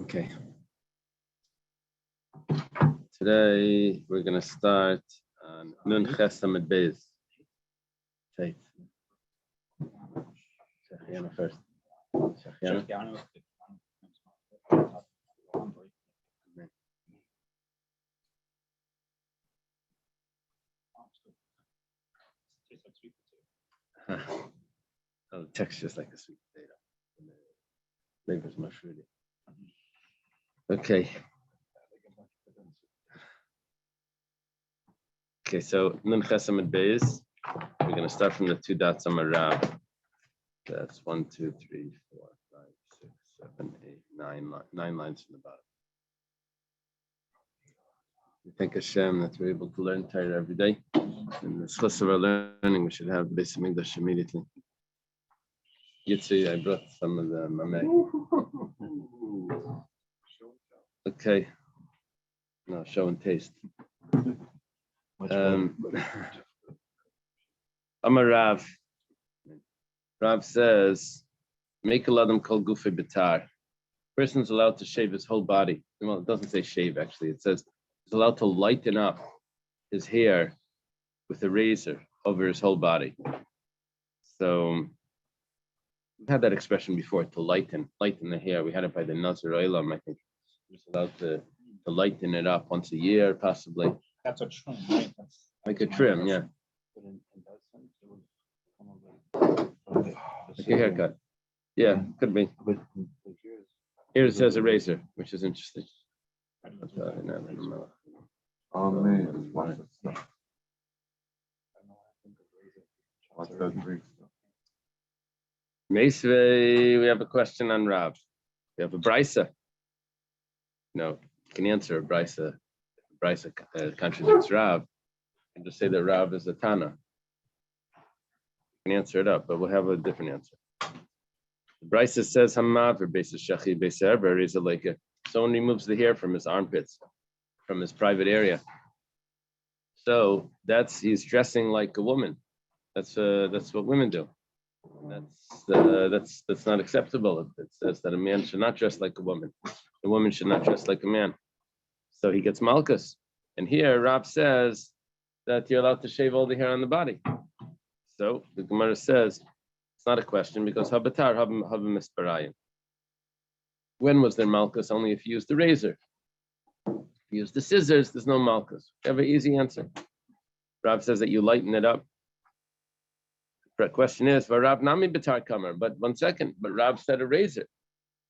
Okay. Today we're going to start on Nun Chesam at Beis. Shachiana first. Shachiana. Oh, the texture is like a sweet potato. Flavor's much really. Okay. Okay, so Nun Chesam at Beis. We're going to start from the 2 dots on my Rav. That's 1, 2, 3, 4, 5, 6, 7, 8, 9 lines from the bottom. We thank Hashem that we're able to learn Torah every day. In the schluss of our learning, we should have the Beis Hamikdash immediately. Yitzi, I brought some of the mameh. Okay. No, show and taste. Amar Rav. Rav says, make a ladam kol gufe bitar. Person's allowed to shave his whole body. Well, it doesn't say shave, actually. It says he's allowed to lighten up his hair with a razor over his whole body. So we've had that expression before, to lighten the hair. We had it by the Nazir Daf, I think. He was allowed to lighten it up once a year, possibly. That's a trim, right? That's like a trim, yeah. Like a haircut. Yeah, could be. Here it says a razor, which is interesting. Oh man, Meisvei, we have a question on Rav. We have a brisa. No, can you answer a brisa? Brisa contradicts Rav. And just say that Rav is a Tana. You can answer it up, but we'll have a different answer. The brisa says Hamav or Beis Shachi Beis Erber is like someone removes the hair from his armpits, from his private area. So he's dressing like a woman. That's what women do. That's not acceptable. It says that a man should not dress like a woman. A woman should not dress like a man. So he gets malchus. And here Rav says that you're allowed to shave all the hair on the body. So the Gemara says it's not a question because habatar habim misparayim. When was there malchus? Only if you used the razor. If you use the scissors, there's no malchus. You have an easy answer. Rav says that you lighten it up. The question is, Rav nami bitar kamar, but 1 second, but Rav said a razor.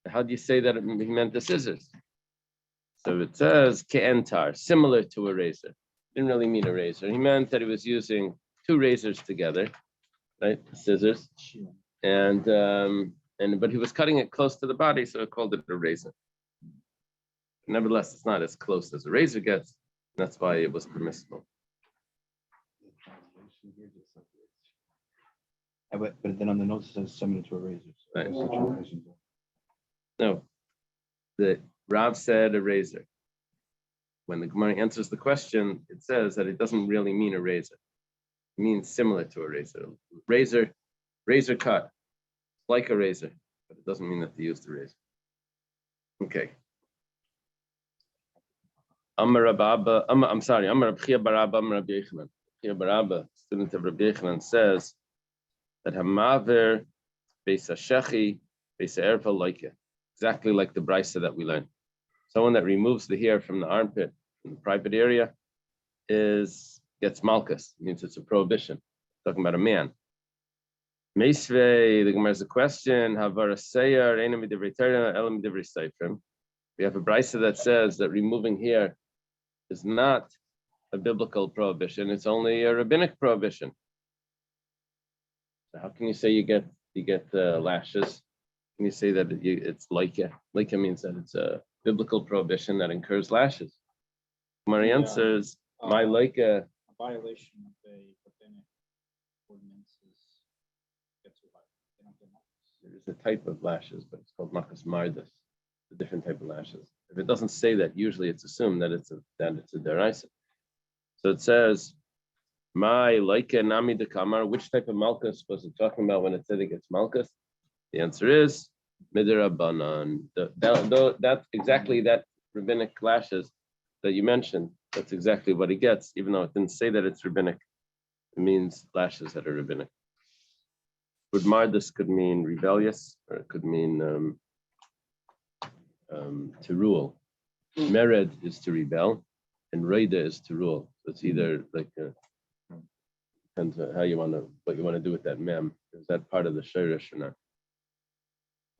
How do you say that he meant the scissors? So it says ke'entar, similar to a razor. Didn't really mean a razor. He meant that he was using 2 razors together, right? Scissors, but he was cutting it close to the body, so he called it a razor. Nevertheless, it's not as close as a razor gets. That's why it was permissible. but then on the notes it says similar to a razor. So Right. situation. No, the Rav said a razor. When the Gemara answers the question, it says that it doesn't really mean a razor. It means similar to a razor. Razor cut, like a razor, but it doesn't mean that they used the razor. Okay. Amar Rabba, I'm sorry, Amar Rabchia Barabba, Amar Rabbi Yechanan. Rabchia Barabba, student of Rabbi Yechanan, says that Hamaver Beis Hashechi Beis Erva Loike, exactly like the brisa that we learned. Someone that removes the hair from the armpit, from the private area, gets malchus. It means it's a prohibition. Talking about a man. Meisvei, the Gemara has a question. We have a brisa that says that removing hair is not a biblical prohibition. It's only a rabbinic prohibition. So how can you say you get lashes? Can you say that it's laika? Laika means that it's a biblical prohibition that incurs lashes. Gemara answers, my laika. A violation of a rabbinic ordinance gets you life. There is a type of lashes, but it's called makas mardas. A different type of lashes. If it doesn't say that, usually it's assumed that it's a deraisa. So it says, my laika nami de kamar. Which type of malchus was it talking about when it said it gets malchus? The answer is Midirabanan. That's exactly that rabbinic lashes that you mentioned. That's exactly what he gets, even though it didn't say that it's rabbinic. It means lashes that are rabbinic. But mardus could mean rebellious, or it could mean to rule. Mered is to rebel, and Reida is to rule. So it's either like depends on how you want to, what you want to do with that mem. Is that part of the shirish or not?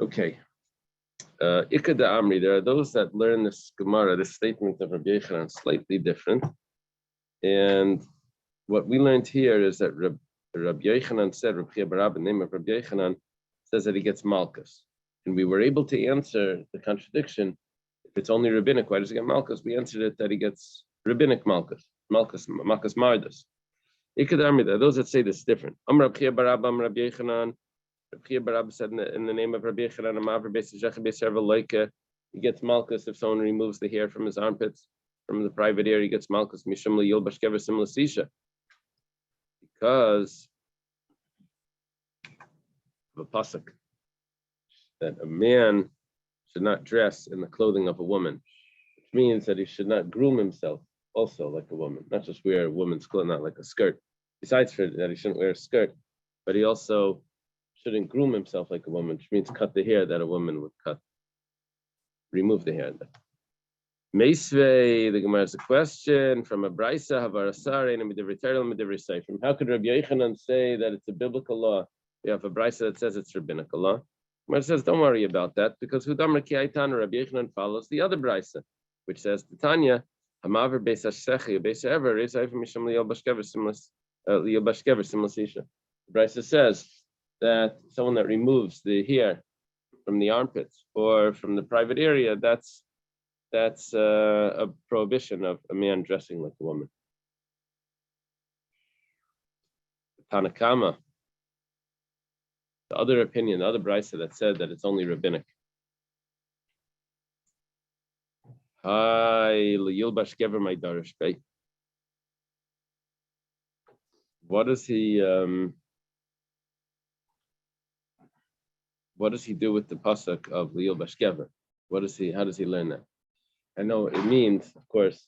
Okay. Ikada Amri, there are those that learn this Gemara, this statement of Rabbi Yochanan, slightly different. And what we learned here is that Rabbi Yochanan said, Rabbi Barab, the name of Rabbi Yochanan, says that he gets Malkus. And we were able to answer the contradiction. If it's only rabbinic, why does he get Malkus? We answered it that he gets rabbinic Malkus, Malkus Mardus. Ikada Amri, there are those that say this different. Rabbi Barab, Rabbi Yochanan. Rabbi Barab said in the name of Rabbi Yochanan, he gets Malkus if someone removes the hair from his armpits, from the private area, he gets Malkus. Because of a pasuk that a man should not dress in the clothing of a woman, which means that he should not groom himself also like a woman, not just wear a woman's clothes, not like a skirt. Besides for that, he shouldn't wear a skirt, but he also shouldn't groom himself like a woman, which means cut the hair that a woman would cut, remove the hair. Meisvei, the Gemara has a question from a Brisa, Havarasar, from how could Rabbi Yochanan say that it's a biblical law? We have a Brisa that says it's rabbinical law. Gemara says, don't worry about that, because Hudamar Kiaitan, Rabbi Yochanan follows the other Brisa, which says, Tanya, Hamaver Beis Hashechi, Beis Ever, is Eifim Misham Liyal Bashkever, Simlasisha. The Brisa says that someone that removes the hair from the armpits or from the private area, that's a prohibition of a man dressing like a woman. Tanakama, the other opinion, the other brisa that said that it's only rabbinic. Hi, Yilbash Gever my Darish Bey. What does he do with the pasuk of Yilbash Gever? How does he learn that? I know it means, of course,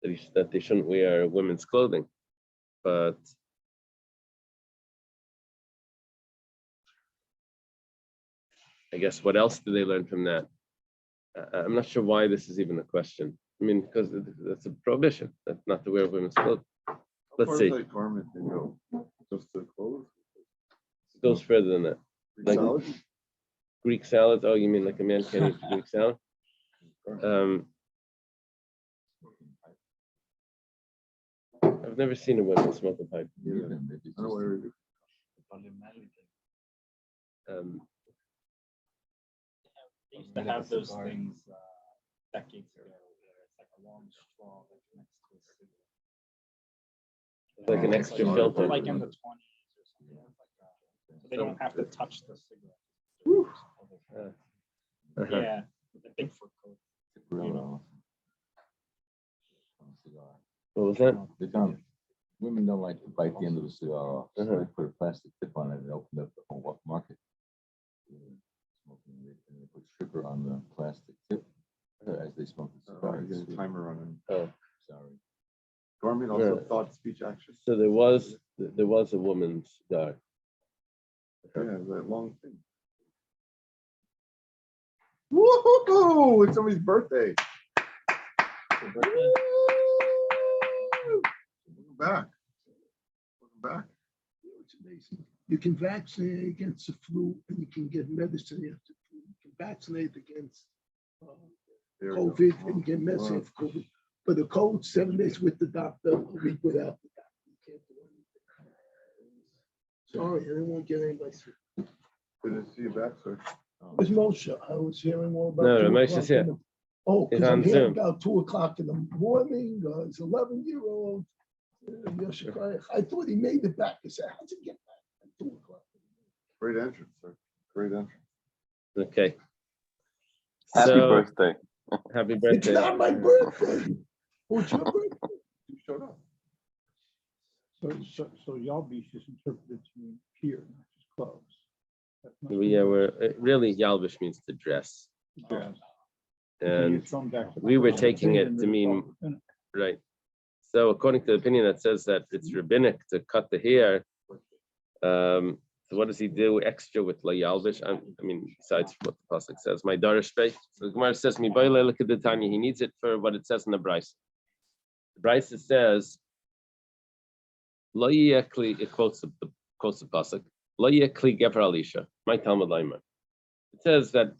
that they shouldn't wear women's clothing, but I guess what else do they learn from that? I'm not sure why this is even a question. I mean, because that's a prohibition. That's not to wear women's clothing. Let's see. It Garment, just the clothes. goes further than that. Like Salad? Greek salad. Oh, you mean like a man can't eat Greek salad? I've never seen a woman smoke a pipe. I don't know where it is. They used to have those things decades ago where it's like a long straw that's next to a cigarette. It's like an extra filter. Like in the 20s or something like that. So they don't have to touch the cigarette. Yeah, with a Bigfoot coat. You know. What was that? Women don't like to bite the end of the cigar off, so they put a plastic tip on it and open up the whole market. And they put sugar on the plastic tip as they smoke the cigar. Get a timer running. Oh, Sorry. Garment also thought speech action. so there was a woman's cigar. Yeah, that long thing. Woohoo! It's somebody's birthday. Woo! Welcome back. Welcome back. It's amazing. You can vaccinate against the flu, and you can get medicine after flu. You can vaccinate against There we go. COVID, and you get medicine after COVID. But the cold, 7 days with the doctor, a week without the doctor. You can't do anything. Sorry, I didn't want to get anybody sick. Good to see you back, sir. Where's Moshe? I was hearing all about. No, 2 Moshe's o'clock here. in the- Oh, He's because on I'm here Zoom. about 2 o'clock in the morning. His 11-year-old. I thought he made it back. I said, how'd you get back at 2 o'clock? Great entrance, sir. Great entrance. Okay. Happy So, birthday. Happy It's birthday. not my birthday. Oh, it's your birthday. You showed up. So Yalbish is interpreted to mean peer, not just clothes. Really Yalbish means to dress. Yeah. And we were taking it to mean, right. So according to the opinion that says that it's rabbinic to cut the hair, so what does he do extra with La Yalbish? I mean, besides what the pasuk says, my darish pay. So the Gemara says, "Mi boile look at the Tanya." He needs it for what it says in the Bryce. The Bryce says, "Lo yekli." It quotes the pasuk. Lo yekli gever alisha. My Talmud Leimer. It says that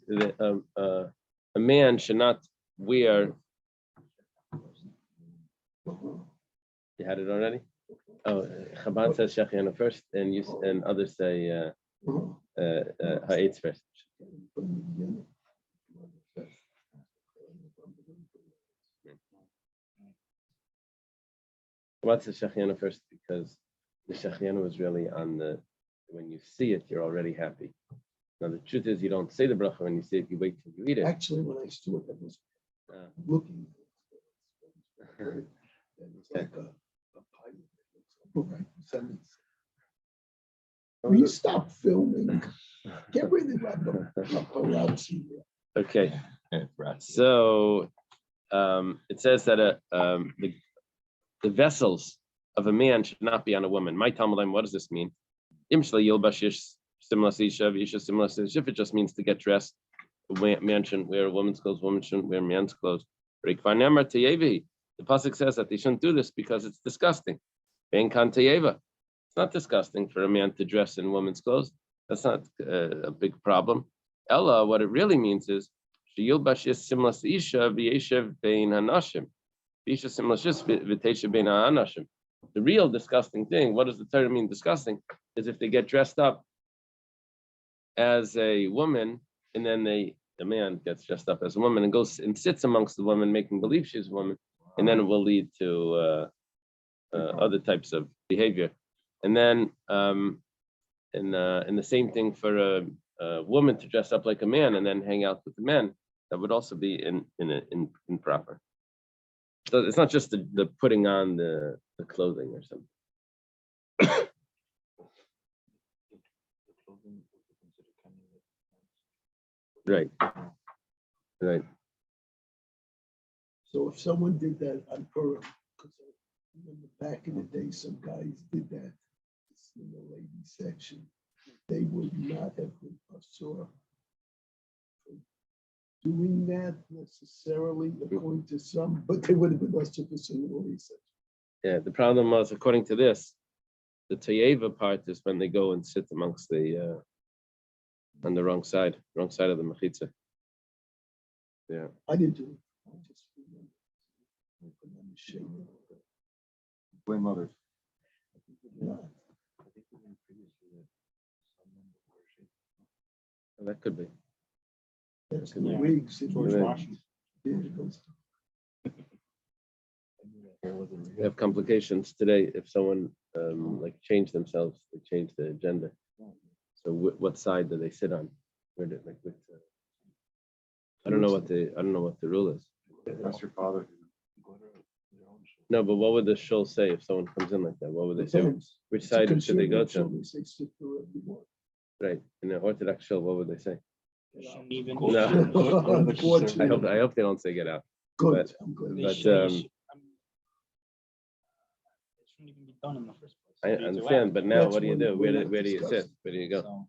a man should not wear. You had it already? Oh, Chabad says Shechianu first, and others say Ha'etz first. Chabad says Shechianu first because the Shechianu is really on when you see it, you're already happy. Now the truth is, you don't say the bracha when you see it. You wait till you eat it. Actually, when I saw it, I was looking. And it's like a pilot. Right. Will you stop filming? Get rid of that paparazzi. Okay. So it says that the vessels of a man should not be on a woman. My Talmud, what does this mean? If it just means to get dressed, a man shouldn't wear a woman's clothes, woman shouldn't wear man's clothes. The pasuk says that they shouldn't do this because it's disgusting. It's not disgusting for a man to dress in woman's clothes. That's not a big problem. Ella, what it really means is the real disgusting thing, what does the Torah mean disgusting, is if they get dressed up as a woman and then the man gets dressed up as a woman and goes and sits amongst the woman making believe she's a woman, and then it will lead to other types of behavior. And then and the same thing for a woman to dress up like a man and then hang out with the men, that would also be improper. So it's not just the putting on the clothing or something. Right. Right. So if someone did that on Purim, because I remember back in the day, some guys did that in the ladies section, they would not have been asur for doing that necessarily, according to some, but they would have been asur for some in the ladies section. Yeah, the problem was, according to this, the Toyeva part is when they go and sit amongst the on the wrong side of the mechitza. Yeah. I didn't do it. I just remember. Blame others. That could be. That's the Yeah. wigs. George Right. Washington. They have complications today. If someone like change themselves, they change their gender. So what side do they sit on? Where did I don't know what the rule is. That's your father. No, but what would the shul say if someone comes in like that? What would they say? Which side should they go to? They say sit through everyone. Right. In the Orthodox shul, what would they say? Shouldn't even. No. Unfortunately. I hope they don't say get out. Good. But- I'm glad. They But, should- they should- I mean, it shouldn't even be done in the first place. I It needs to understand, happen. but now That's what do you when do? we're not Where do you sit? discussing. Where do you go? So,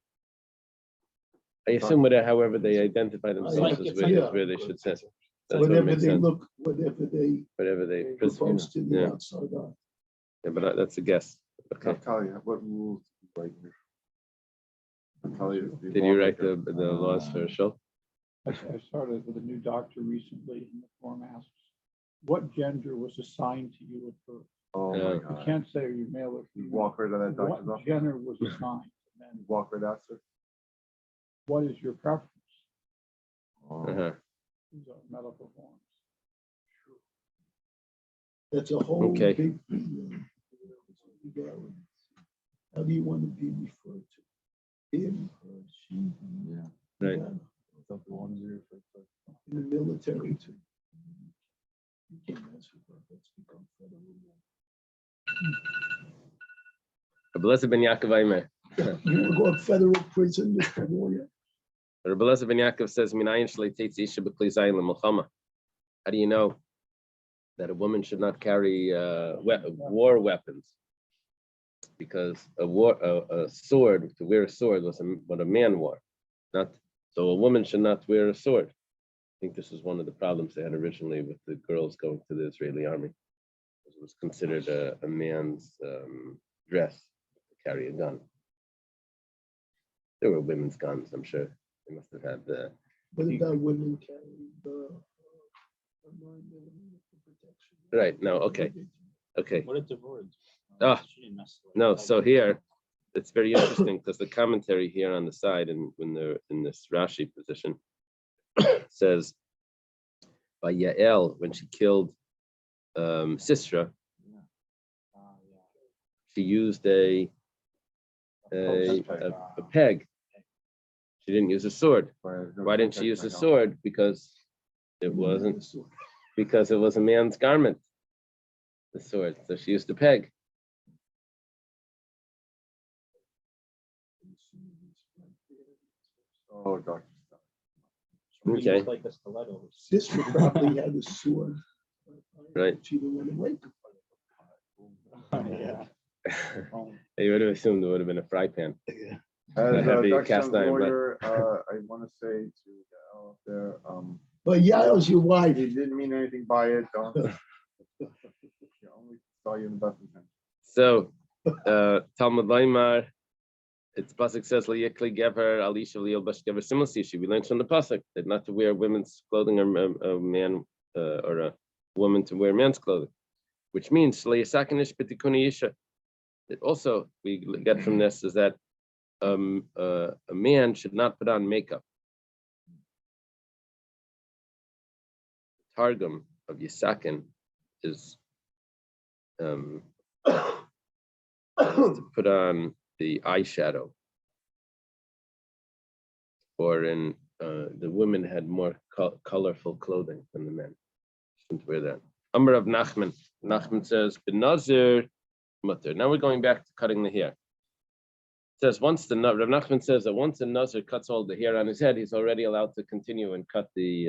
I assume however they identify themselves like is it's where, like- is where they should sit. That's what Whatever makes they sense. look, whatever they Whatever they, propose to the yeah. outside eye. Yeah, but that's a guess. Okay. Natalia, what rules did you write here? Natalia, Did you write the laws for shul? I started with a new doctor recently, and the form asks, what gender was assigned to you at birth? Oh Yeah. my You God. can't say you're male or You female. walk right out of that doctor's What office. gender was assigned? And You then walk right out, sir. what is your preference? Uh-huh. These are medical forms. That's a whole Okay. big. How do you want to be referred to? Him, her, she? Yeah. Right. In the military too. You can't answer that. That's become federal law. Blessed ben Yaakov Aimer. You would go to federal prison, Mr. Warrior. Rabbi Elazar ben Yaakov says, "Minayin shlei teitz isha b'kli zayin l'milchama." How do you know that a woman should not carry war weapons? Because a sword, to wear a sword was what a man wore, not so a woman should not wear a sword. I think this is one of the problems they had originally with the girls going to the Israeli army. It was considered a man's dress to carry a gun. There were women's guns, I'm sure. They must have had the. What about women carrying the 9mm protection? Right, no, okay. Okay. What did Devorah do? Ah, She didn't necessarily No, like so it. here, it's very interesting because the commentary here on the side, and when they're in this Rashi position, says by Yael, when she killed Sisra, she used a peg. She didn't use a sword. Why didn't she use a sword? Because it wasn't, because it was a man's garment, the sword. So she used a peg. Oh, doctor. She Okay. used like a stiletto. Sister probably had a sword. Right. She didn't want to wake up. Yeah. You would have assumed it would have been a fry pan. As Heavy Dr. cast Sham's iron, but- lawyer, I want to say to Yael out there, But Yael's your wife. he didn't mean anything by it. Don't. He only saw you in the best intent. So, Talmud Laimar, it's pasuk says liyikli gever alisha liyilbash gever simulsishi. We learned from the pasuk that not to wear women's clothing or a man or a woman to wear men's clothing, which means liyasakinish b'tikuni yisha. It also we get from this is that a man should not put on makeup. Targum of Yisakin is to put on the eyeshadow, or in the women had more colorful clothing than the men. Shouldn't wear that. Amr of Nachman. Nachman says, "Benazir mutter." Now we're going back to cutting the hair. It says once the Rav Nachman says that once a Nazir cuts all the hair on his head, he's already allowed to continue and cut the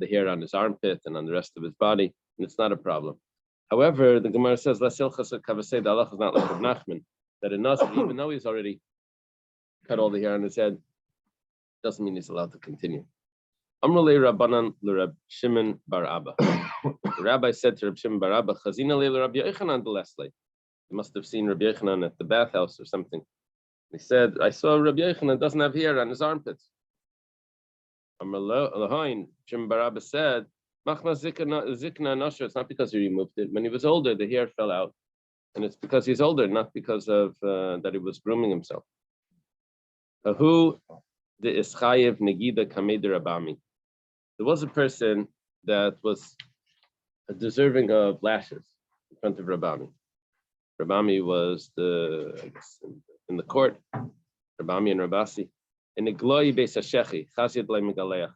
hair on his armpit and on the rest of his body, and it's not a problem. However, the Gemara says, "La silchas kavasei." The halach is not like Rav Nachman, that a Nazir, even though he's already cut all the hair on his head, doesn't mean he's allowed to continue. Amrulei Rabbanan l'Rab Shimon bar Abba. The rabbi said to Rab Shimon bar Abba, "Chazina le Rab Yochanan b'Lesley." You must have seen Rabbi Yochanan at the bathhouse or something. He said, "I saw Rabbi Yochanan doesn't have hair on his armpits." Amar Lahain, Shimon bar Abba said, "Machna zikna nasher." It's not because he removed it. When he was older, the hair fell out, and it's because he's older, not because of that he was grooming himself. Who the ischayev negida kameder Rabami. There was a person that was deserving of lashes in front of Rabami. Rabami was I guess, in the court. Rabami and Rabasi. In the gloy beis hashechi, chazid le'megaleach.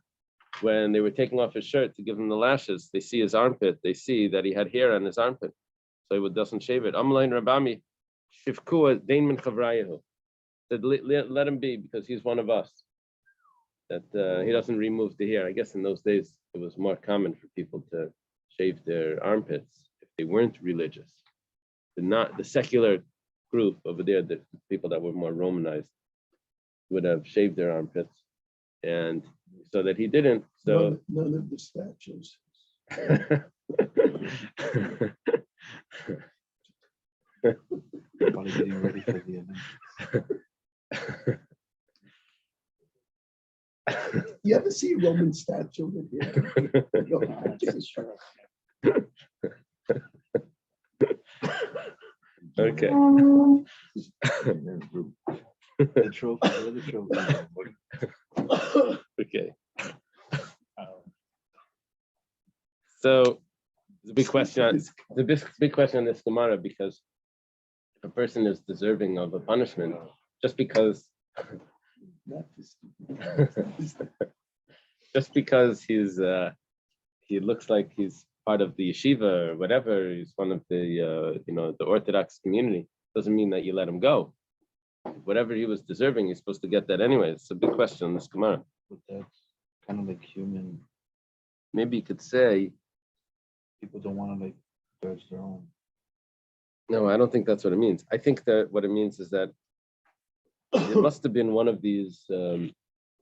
When they were taking off his shirt to give him the lashes, they see his armpit. They see that he had hair on his armpit, so he doesn't shave it. Amalain Rabami, shivkua dein min chavrayahu. Said, let him be because he's one of us. That he doesn't remove the hair. I guess in those days it was more common for people to shave their armpits if they weren't religious. The secular group over there, the people that were more Romanized, would have shaved their armpits, and so that he didn't. So None of the statues. Everybody getting ready for the event. You ever see a Roman statue with hair? Okay. The trophy, where the trophy? Okay. So the big question, big question on this Gemara, because if a person is deserving of a punishment, just because he looks like he's part of the yeshiva or whatever, he's one of the the Orthodox community, doesn't mean that you let him go. whatever he was deserving, he's supposed to get that anyway. It's a big question in this Gemara. But that's kind of like human, Maybe you could say, people don't want to like judge their own. no, I don't think that's what it means. I think that what it means is that it must have been one of these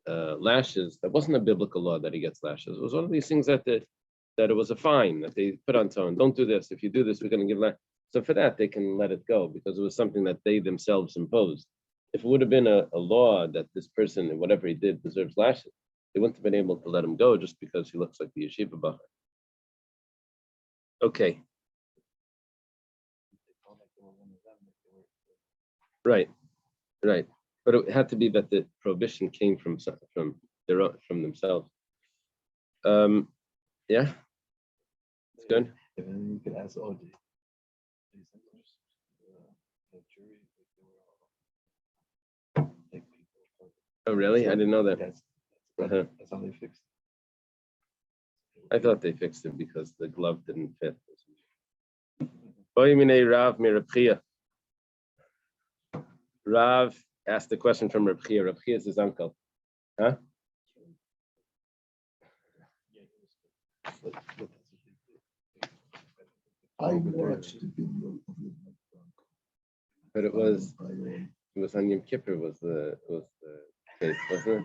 lashes. That wasn't a biblical law that he gets lashes. It was one of these things that it was a fine that they put on someone. Don't do this. If you do this, we're going to give lashes. So for that, they can let it go because it was something that they themselves imposed. If it would have been a law that this person, whatever he did, deserves lashes, they wouldn't have been able to let him go just because he looks like the yeshiva bacher. Okay. Right. But it had to be that the prohibition came from themselves. Yeah. It's good. And then you could ask OJ. The jury, like people. Oh, really? I didn't know that. That's how they fixed it. I thought they fixed it because the glove didn't fit. Rav mi Reb Chia. Rav asked the question from Reb Chia. Reb Chia is his uncle. Huh? I watched the video of it. But it was on Yom Kippur was the case, wasn't it?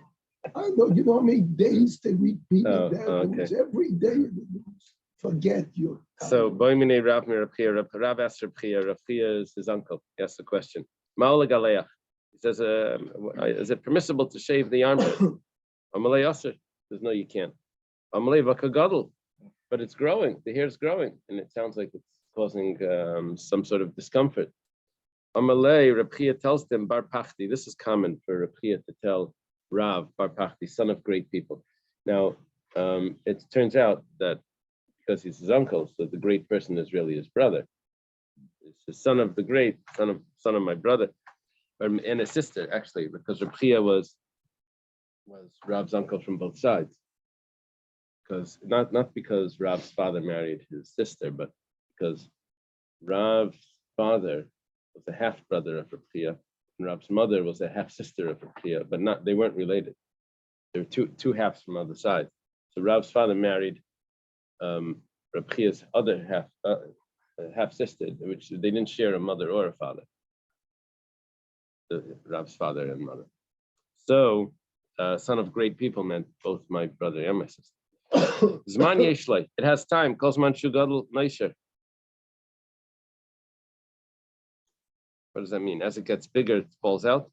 I know, you know how many days they repeated Oh, that? okay. It was every day in the news. Forget your. So Boimine Rav mi Reb Chia. Rav asked Reb Chia. Reb Chia is his uncle. He asked the question. Ma'ola galeach. He says, is it permissible to shave the armpit? Amalei Aser. Says, no, you can't. Amalei vakagadol. But it's growing. The hair is growing, and it sounds like it's causing some sort of discomfort. Amalei, Reb Chia tells them Bar Pachti. This is common for Reb Chia to tell Rav Bar Pachti, son of great people. Now, it turns out that because he's his uncle, so the great person is really his brother. It's the son of the great, son of my brother, and his sister actually, because Reb Chia was Rav's uncle from both sides. Because not because Rav's father married his sister, but because Rav's father was a half brother of Reb Chia, and Rav's mother was a half sister of Reb Chia, but they weren't related. They were two halves from other sides. So Rav's father married Reb Chia's other half sister, which they didn't share a mother or a father. Rav's father and mother. So, son of great people meant both my brother and my sister. Zman yeshlei. It has time. Kozman shugadol neisher. What does that mean? As it gets bigger, it falls out.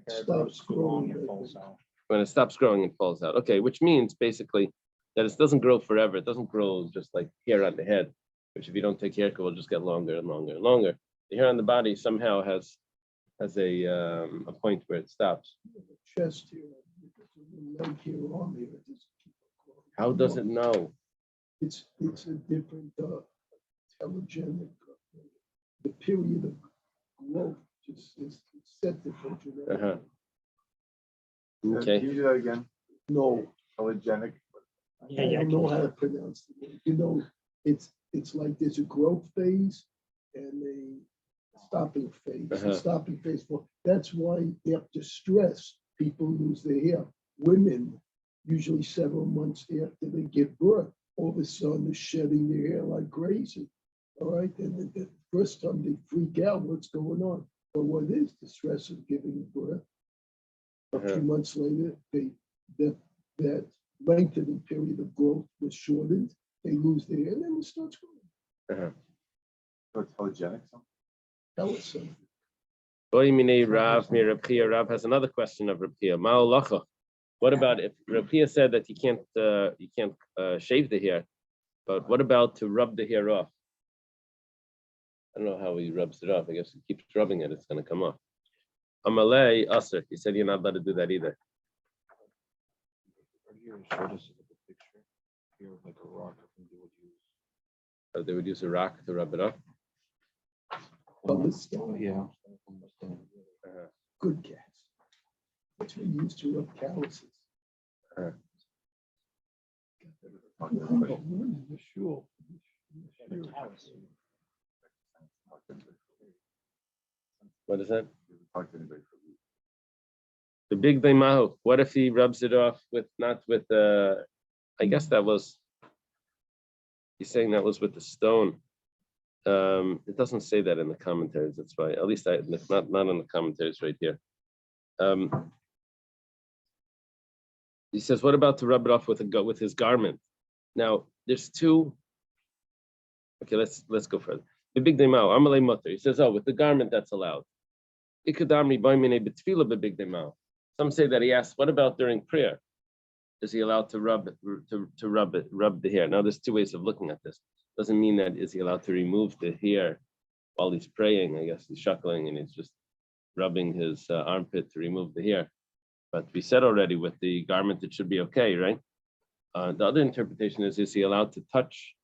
Hair grows too long, it falls out. When it stops growing, it falls out. Okay, which means basically that it doesn't grow forever. It doesn't grow just like hair on the head, which if you don't take care of it, will just get longer and longer and longer. The hair on the body somehow has a point where it stops. The chest here, the leg here, arm here. It just keep on growing. How does it know? It's a different telegenic. The period of growth just is set different. Uh-huh. Can Okay. you do that again? No, Telegenic. I don't know how to pronounce the word. You know, it's like there's a growth phase and a stopping phase. Uh-huh. The stopping phase. That's why after stress, people lose their hair. Women, usually several months after they give birth, all of a sudden they're shedding their hair like crazy. All right, and the first time they freak out, what's going on? But what is the stress of giving birth? A few months later, that lengthening period of growth was shortened. They lose their hair, and then it starts growing. So telegenic. That was something. Boy mine Rav mi Reb Chia. Rav has another question of Reb Chia. Ma'olacha. What about if Reb Chia said that you can't shave the hair, but what about to rub the hair off? I don't know how he rubs it off. I guess he keeps rubbing it, it's going to come off. Amalei Aser. He said you're not allowed to do that either. Earlier, you showed us a picture here of like a rock. I think they would use. So they would use a rock to rub it off. Oh, this stuff. Yeah. Good cats. Which we used to rub calluses. The shul. What is that? touch anybody for weeks. The big demahu. What if he rubs it off with not with I guess that was. He's saying that was with the stone. It doesn't say that in the commentaries. That's why, at least it's not in the commentaries right here. He says, what about to rub it off with his garment? Now, there's two. Okay, let's go further. The big demau, amalei mutter. He says, with the garment that's allowed. Ikadamri boimine betfila the big demau. Some say that he asked, what about during prayer? Is he allowed to rub the hair? Now, there's two ways of looking at this. Doesn't mean that is he allowed to remove the hair while he's praying. I guess he's shuckling and he's just rubbing his armpit to remove the hair. But we said already with the garment, it should be okay, right? The other interpretation is he allowed to touch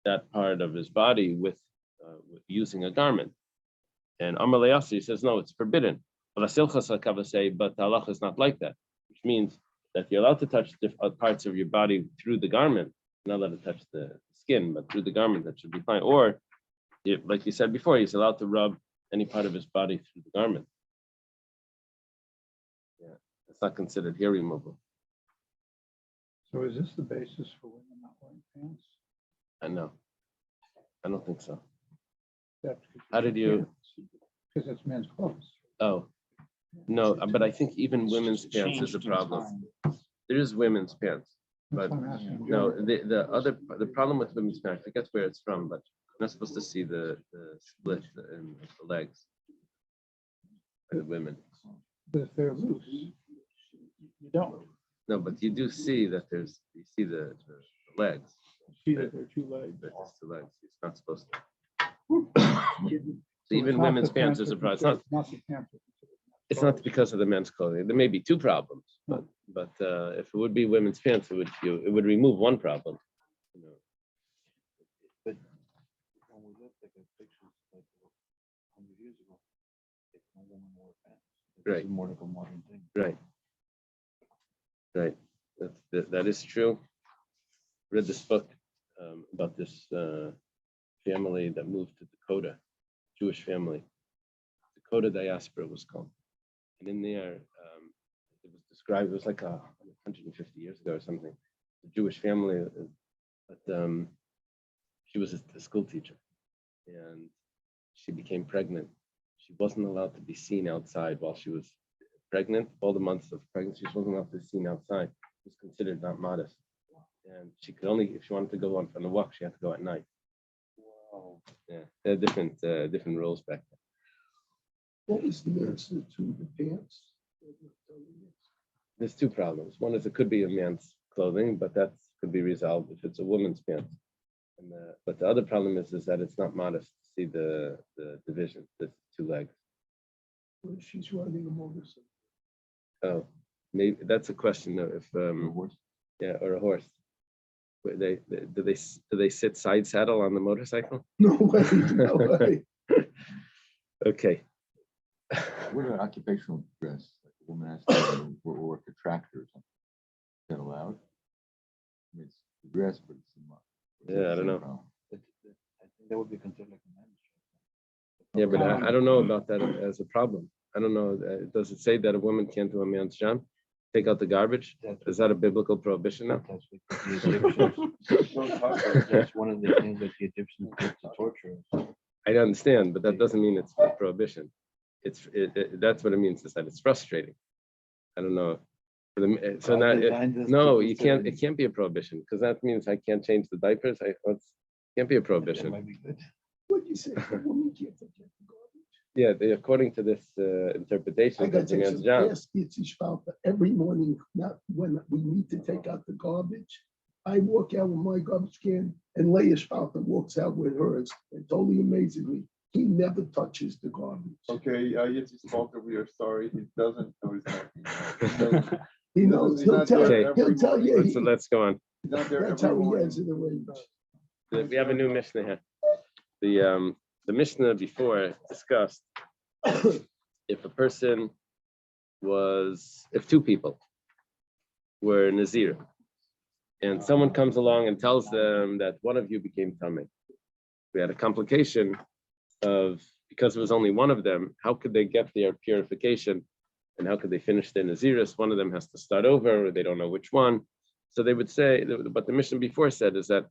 that part of his body with using a garment? And Amar Le'asi says, no, it's forbidden. But the halacha is not like that, which means that you're allowed to touch parts of your body through the garment. You're not allowed to touch the skin, but through the garment, that should be fine. Or, like you said before, he's allowed to rub any part of his body through the garment. Yeah, it's not considered hair removal. So is this the basis for women not wearing pants? I know. I don't think so. That's How did you? Because it's men's clothes. Oh, no, but I think even women's pants is a problem. There is women's pants, but That's what I'm asking. no, the problem with women's pants, I forget where it's from, but you're not supposed to see the split in the legs for the women. But if they're loose, you don't. No, but you do see that you see the legs. See that they're two legs. But it's the legs. It's not supposed to. So Even it's not women's the pants is a are problem. considered- Not the pants are considered men's It's not clothes. because of the men's clothing. There may be two problems, but if it would be women's pants, it would remove one problem. You know. But when we looked at the pictures like 100 years ago, it's no woman wore pants. Right. It's more like a modern thing. Right. Right. That is true. Read this book about this family that moved to Dakota, Jewish family. Dakota diaspora was called. And in there, it was described, it was like 150 years ago or something, a Jewish family, but she was a school teacher and she became pregnant. She wasn't allowed to be seen outside while she was pregnant. All the months of pregnancy, she wasn't allowed to be seen outside. It was considered not modest. And she could only, if she wanted to go on a walk, she had to go at night. Wow. Yeah, there are different rules back then. What was the answer to the pants? There's two problems. One is it could be a man's clothing, but that could be resolved if it's a woman's pants. And but the other problem is that it's not modest to see the division, the two legs. When she's riding a motorcycle. Oh, maybe that's a question though. If yeah, or a horse. Do they sit side saddle on the motorcycle? No way, no way. Okay. What about occupational dress? Like a woman has to work a tractor or something. Is that allowed? I mean, it's the dress, but it's Yeah, I don't know. I think that would be considered like a man's dress. Yeah, but I don't know about that as a problem. I don't know. Does it say that a woman can't do a man's job? Take out the garbage? Is that a biblical prohibition now? That's what the Egyptians. That's one of the things that the Egyptians did to torture us. I understand, but that doesn't mean it's a prohibition. That's what it means, is that it's frustrating. I don't know. So now, no, you can't. It can't be a prohibition because that means I can't change the diapers. Can't be a prohibition. Might be good. What do you say? A woman can't take out the garbage? Yeah, according to this interpretation, I got it's a man's to job. ask every morning, not when we need to take out the garbage. I walk out with my garbage can and Leah Spalter walks out with hers. And totally amazingly, he never touches the garbage. Okay, you just spoke of your story. He doesn't know his name. He knows, He's he'll not tell, there he'll every tell you. morning. Let's go on. He's not there That's every how he morning. has it arranged. We have a new Mishnah here. The Mishnah before discussed if two people were Nazir, and someone comes along and tells them that one of you became Tameh. We had a complication of because it was only one of them, how could they get their purification? And how could they finish their Naziris? One of them has to start over, or they don't know which one. So they would say, what the Mishnah before said is that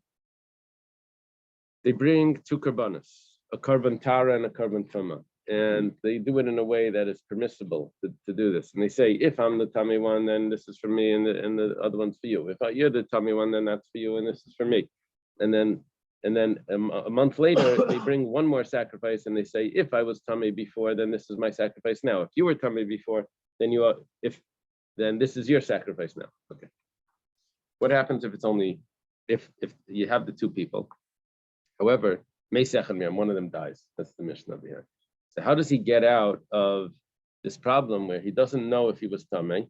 they bring two karbanos, a karban tara and a karban tuma, and they do it in a way that is permissible to do this. And they say, if I'm the tummy one, then this is for me, and the other one's for you. If you're the tummy one, then that's for you, and this is for me. And then a month later, they bring one more sacrifice, and they say, if I was tummy before, then this is my sacrifice now. If you were tummy before, then then this is your sacrifice now. Okay. What happens if it's only if you have the two people? However, Meisach and Miriam, one of them dies. That's the mission over here. So how does he get out of this problem where he doesn't know if he was tamei,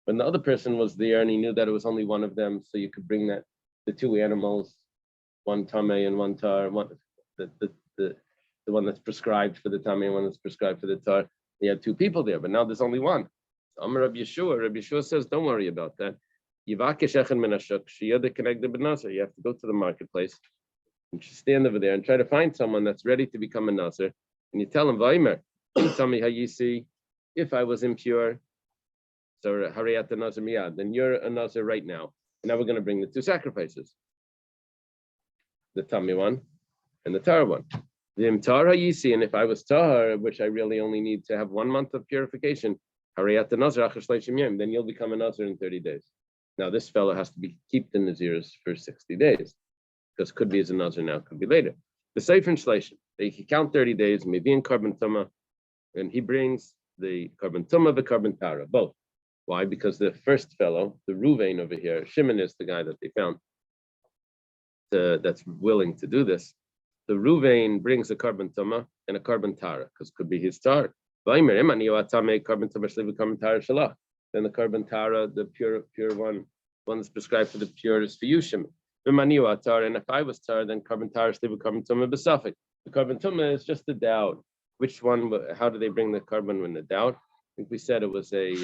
when the other person was there and he knew that it was only one of them, so you could bring the two animals, one tamei and one tar, the one that's prescribed for the tamei and one that's prescribed for the tar. You had two people there, but now there's only one. So Amar Rabbi Yeshua says, don't worry about that. You have to go to the marketplace and stand over there and try to find someone that's ready to become a Nazir. And you tell him, Vaimer, can you tell me how you see if I was impure? So Hariyat Nazir Miyad, then you're a Nazir right now. And now we're going to bring the two sacrifices. The Tami one and the Tar one. The Tar Hayisi, and if I was Tar, which I really only need to have 1 month of purification, Hariyat Nazir then you'll become a Nazir in 30 days. Now this fellow has to keep the Nazirs for 60 days. Because could be as a Nazir now, could be later. The Sefer Shleishim, they can count 30 days, maybe in carbon tuma, and he brings the carbon tuma, the carbon tara, both. Why? Because the first fellow, the Ruvain over here, Shimon is the guy that they found that's willing to do this. The Ruvain brings a carbon tuma and a carbon tara, because could be his tar. Then the carbon tara, the pure one that's prescribed for the pure is for you, Shimon. And if I was tar, then carbon tar is carbon tuma besafik. The carbon tuma is just a doubt. Which one? How do they bring the carbon when the doubt? I think we said it was a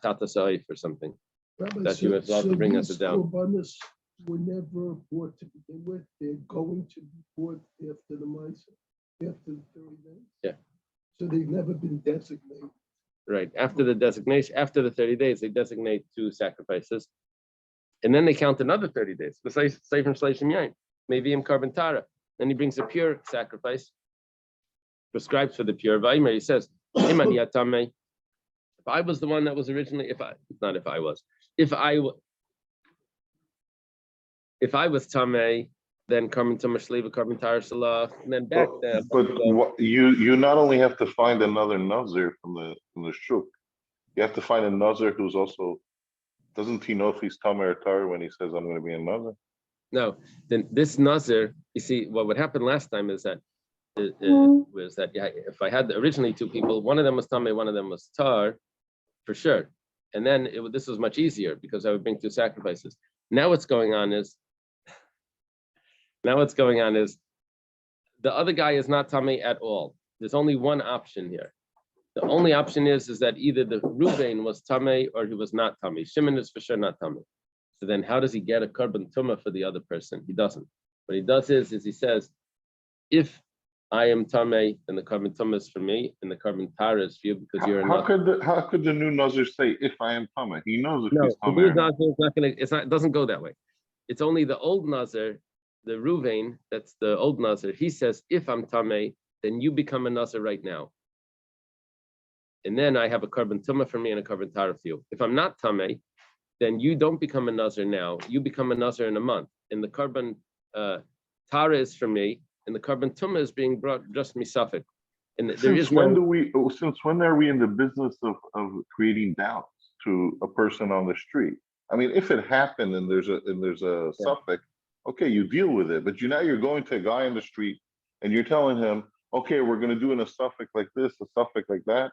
tata saif or something. Rabbi, That he was allowed to bring us these a doubt. korbanos were never bought to begin with. They're going to be bought after the Misa, after the 30 days. Yeah. So they've never been designated. Right. After the designation, after the 30 days, they designate two sacrifices. And then they count another 30 days. Maybe in carbon tara. Then he brings a pure sacrifice, prescribed for the pure. He says, if I was the one that was originally, if I was tamei, then carbon tama shliva, carbon tara shalah, and then back there. But you not only have to find another Nazir from the shuk, you have to find a Nazir who's also. Doesn't he know if he's Tamei or Tar when he says, I'm going to be a Nazir? No, then this Nazir, you see, what would happen last time is that, if I had originally two people, one of them was Tamei, one of them was Tar, for sure. And then this was much easier because I would bring two sacrifices. Now what's going on is the other guy is not Tamei at all. There's only one option here. The only option is that either the Ruvain was Tamei or he was not Tamei. Shimon is for sure not Tamei. So then how does he get a carbon tuma for the other person? He doesn't. What he does is he says, if I am Tamei, then the carbon tuma is for me and the carbon tara is for you because you're how could the new Nazir say, if I am Tamei? He knows if he's the Tamei. new Nazir is not going to, it doesn't go that way. It's only the old Nazir, the Ruvain, that's the old Nazir. He says, if I'm Tamei, then you become a Nazir right now. And then I have a carbon tuma for me and a carbon tara for you. If I'm not tamei, then you don't become a nazir now. You become a nazir in a month. And the carbon tara is for me, and the carbon tuma is being brought just misafik. And there is no. Since when are we in the business of creating doubts to a person on the street? I mean, if it happened and there's a suffix, okay, you deal with it. But now you're going to a guy in the street and you're telling him, okay, we're going to do a suffix like this, a suffix like that.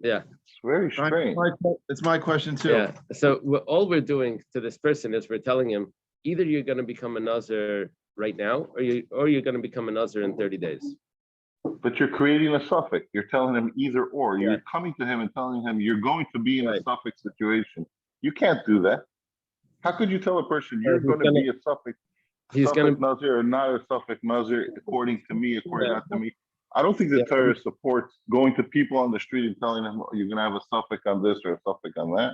Yeah, it's very strange. It's my question too. Yeah. So all we're doing to this person is we're telling him either you're going to become a nazir right now, or you're going to become a nazir in 30 days. But you're creating a suffix. You're telling him either or. You're coming to him and telling him you're going to be in a suffix situation. You can't do that. How could you tell a person you're going to be a suffix? He's going to Nazir or not a suffix Nazir according to me, according not to me. I don't think the Yeah. Torah supports going to people on the street and telling them, "Oh, you're gonna have a suffix on this or a suffix on that."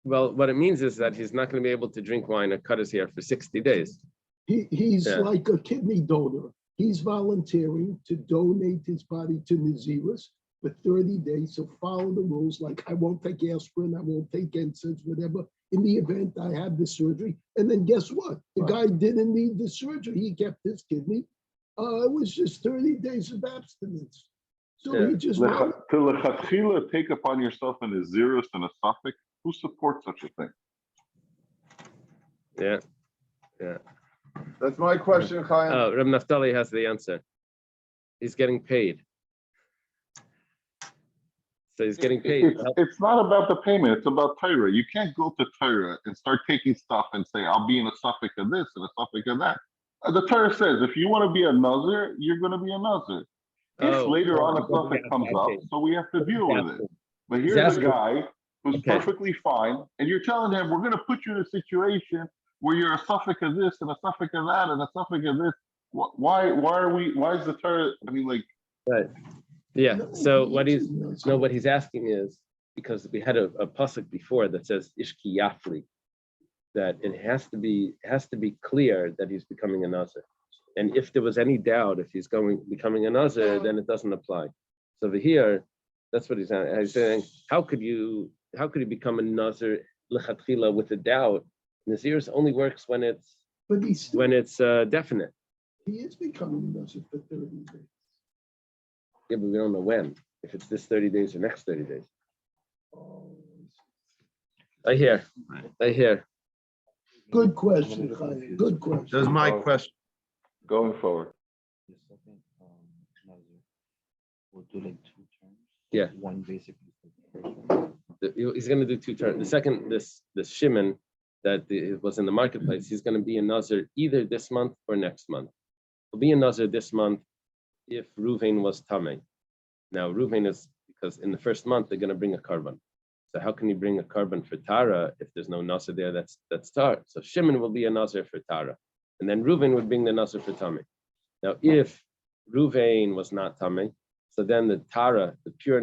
Well, what it means is that he's not going to be able to drink wine or cut his hair for 60 days. He's Yeah. like a kidney donor. He's volunteering to donate his body to Naziris for 30 days. So follow the rules. Like I won't take aspirin, I won't take incense, whatever. In the event I have the surgery, and then guess what? The guy didn't need the surgery. He kept his kidney. It was just 30 days of abstinence. So Yeah. he just To lechatchila take upon yourself an azirus and a suffix. Who supports such a thing? Yeah. That's my question, Chaim. Oh, Reb Naftali has the answer. He's getting paid. So he's getting paid. It's not about the payment. It's about Torah. You can't go to Torah and start taking stuff and say, "I'll be in a suffix of this and a suffix of that." The Torah says, if you want to be a Nazir, you're going to be a Nazir. If later on a suffix comes up, so we have to deal with it. But here's a guy who's perfectly fine, and you're telling him, "We're going to put you in a situation where you're a suffix of this and a suffix of that and a suffix of this." Why is the Torah? I mean, like, Right. Yeah. So what he's asking is, because we had a pasuk before that says Ishki Yafli, that it has to be clear that he's becoming a Nazir. And if there was any doubt if he's becoming a Nazir, then it doesn't apply. So over here, that's what he's saying. How could you become a Nazir lechatchila with a doubt? Nazir's only works when it's definite. He is becoming a Nazir for 30 days. Yeah, but we don't know when. If it's this 30 days or next 30 days. I hear. Good question, Chaim. Good question. That's my question. going forward. The second, Nazir, we'll do like 2 terms. Yeah. One basically for the first one. He's going to do 2 terms. The second, this Shimon that was in the marketplace, he's going to be a Nazir either this month or next month. He'll be a Nazir this month if Ruvain was Tameh. Now, Ruvain is, because in the first month, they're going to bring a carbon. So how can you bring a carbon for Tara if there's no Nazir there that's Tar? So Shimon will be a Nazir for Tara. And then Ruvain would bring the Nazir for Tameh. Now, if Ruvain was not Tameh, so then the Tara, the pure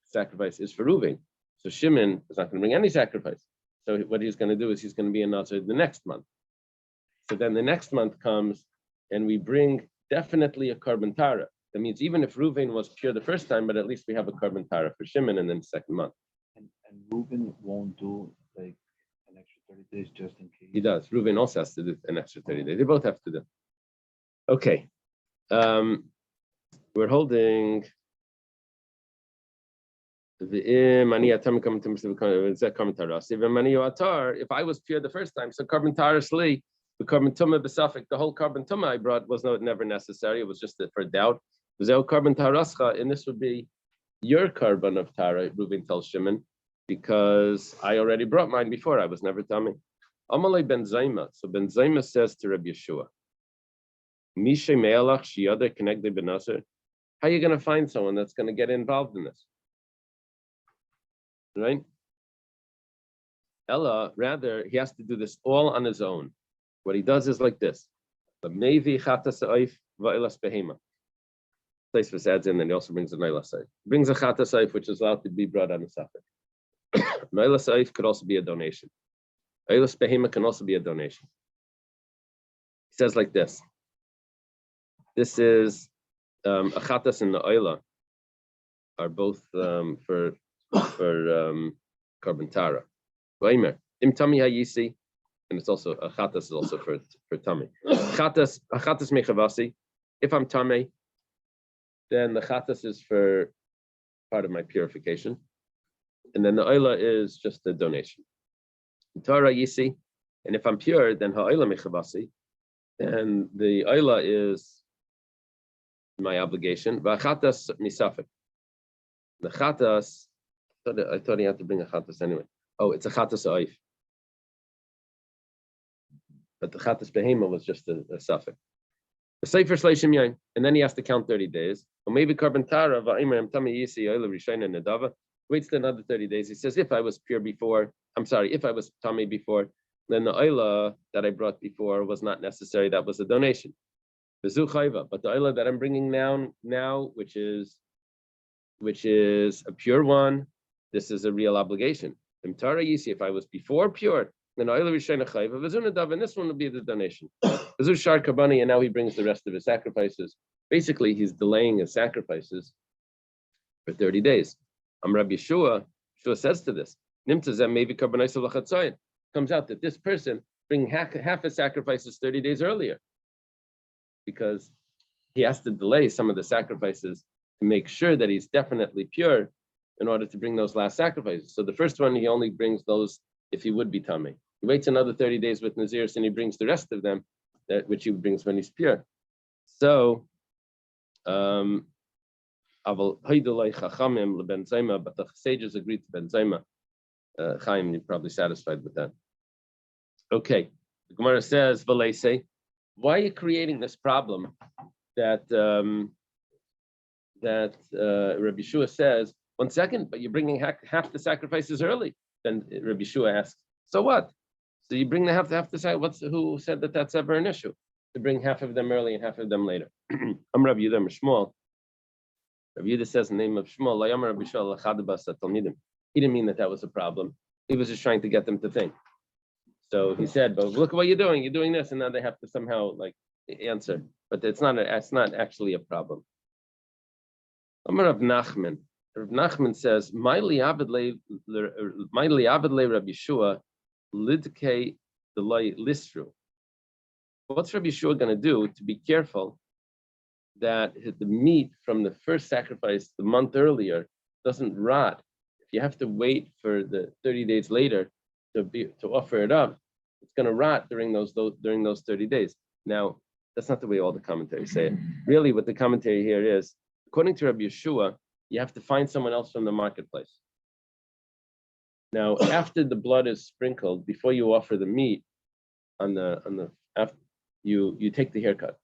sacrifice is for Ruvain. So Shimon is not going to bring any sacrifice. So what he's going to do is he's going to be a Nazir the next month. So then the next month comes and we bring definitely a carbon Tara. That means even if Ruvain was pure the first time, but at least we have a carbon Tara for Shimon and then the second month. And Reuben won't do like an extra 30 days just in case. He does. Ruvain also has to do an extra 30 days. They both have to do. Okay. We're holding if I was pure the first time, so carbon Tara Sli, the carbon Tumah Besafik, the whole carbon Tumah I brought was never necessary. It was just for doubt. Carbon Tarascha, and this would be your carbon of Tara, Reuben tells Shimon, because I already brought mine before. I was never tummy. Amalei Ben Zayma. So Ben Zayma says to Rabbi Yeshua, Mishe Me'alach Shiyadeh Kenegdei Ben Nazir. How are you going to find someone that's going to get involved in this? Right? Ella, rather, he has to do this all on his own. What he does is like this. The Mevi Chatas Oif Va'ilas Behema. Taisvus adds in, and he also brings a Naila Saif. Brings a Chata Saif, which is allowed to be brought on a Safek. Naila Saif could also be a donation. Eilas Behema can also be a donation. He says like this. This is a Chatas and the Oila are both for carbon Tara. Vaimer, Im Tami Hayisi, and it's also a Chatas is also for Tami. Chatas Mechavasi. If I'm Tami, then the Chatas is for part of my purification. And then the Oila is just a donation. Tara Yisi, and if I'm pure, then Ha'oila Mechavasi, and the Oila is my obligation. V'chatas Misafik. The Chatas, I thought he had to bring a Chatas anyway. Oh, it's a Chatas Oif. But the Chatas Behema was just a Safik. The Sefer Shleishim Yain, and then he has to count 30 days. Or maybe carbon Tara, Va'imrim Tami Yisi, Oila Rishayna Nedava, waits another 30 days. He says, if I was pure before, if I was Tami before, then the Oila that I brought before was not necessary. That was a donation. V'zu chayva. But the oila that I'm bringing now, which is a pure one, this is a real obligation. If I was before pure, then oila rishayna chayva. V'zu nadav, and this one will be the donation. V'zu shar kabani, and now he brings the rest of his sacrifices. Basically, he's delaying his sacrifices for 30 days. Rabbi Yeshua says to this, comes out that this person bring half his sacrifices 30 days earlier, because he has to delay some of the sacrifices to make sure that he's definitely pure in order to bring those last sacrifices. So the first one, he only brings those if he would be tummy. He waits another 30 days with Naziris and he brings the rest of them, which he brings when he's pure. So, but the sages agreed to Ben Zayma. Chaim, you're probably satisfied with that. Okay, the Gemara says, "V'leisei, why are you creating this problem that Rabbi Yeshua says? 1 second, but you're bringing half the sacrifices early." Then Rabbi Yeshua asks, "So what? So you bring the half the sacrifices? Who said that that's ever an issue? To bring half of them early and half of them later?" I'm Rabbi Yehuda Shmuel. Rabbi Yehuda says in the name of Shmuel, he didn't mean that was a problem. He was just trying to get them to think. So he said, "But look at what you're doing. You're doing this," and now they have to somehow answer. But it's not actually a problem. Amar Rav Nachman. Rav Nachman says, "My liavad le Rabbi Yeshua lidke delay listru." What's Rabbi Yeshua going to do to be careful that the meat from the first sacrifice the month earlier doesn't rot? If you have to wait for the 30 days later to offer it up, it's going to rot during those 30 days. Now, that's not the way all the commentaries say it. Really, what the commentary here is, according to Rabbi Yeshua, you have to find someone else from the marketplace. Now, after the blood is sprinkled, before you offer the meat, you take the haircut.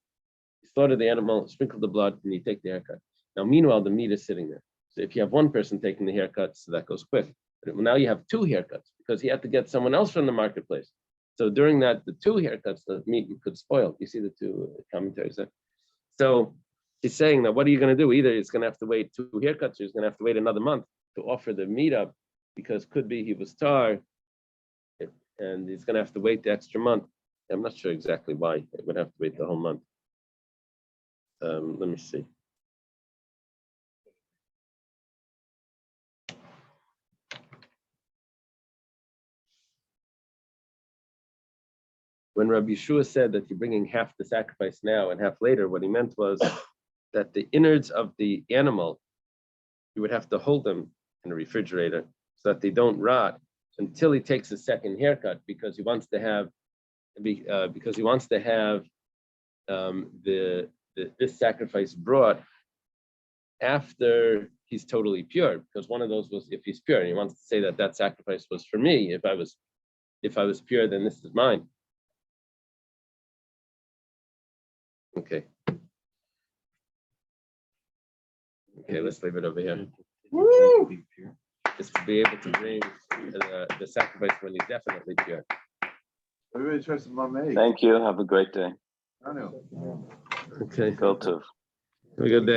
You slaughter the animal, sprinkle the blood, and you take the haircut. Now, meanwhile, the meat is sitting there. So if you have one person taking the haircut, so that goes quick. But now you have 2 haircuts because he had to get someone else from the marketplace. So during that, the 2 haircuts, the meat could spoil. You see the 2 commentaries there. So he's saying that what are you going to do? Either he's going to have to wait 2 haircuts, or he's going to have to wait another month to offer the meat up, because could be he was tar, and he's going to have to wait the extra month. I'm not sure exactly why it would have to wait the whole month. Let me see. When Rabbi Yeshua said that you're bringing half the sacrifice now and half later, what he meant was that the innards of the animal, you would have to hold them in a refrigerator so that they don't rot until he takes a second haircut, because he wants to have this sacrifice brought after he's totally pure, because one of those was if he's pure, and he wants to say that sacrifice was for me. If I was pure, then this is mine. Okay, let's leave it over here. Just to be able to bring the sacrifice when he's definitely pure. Everybody tries to mame. Thank you. Have a great day. I know. Okay, Go to. have a good day.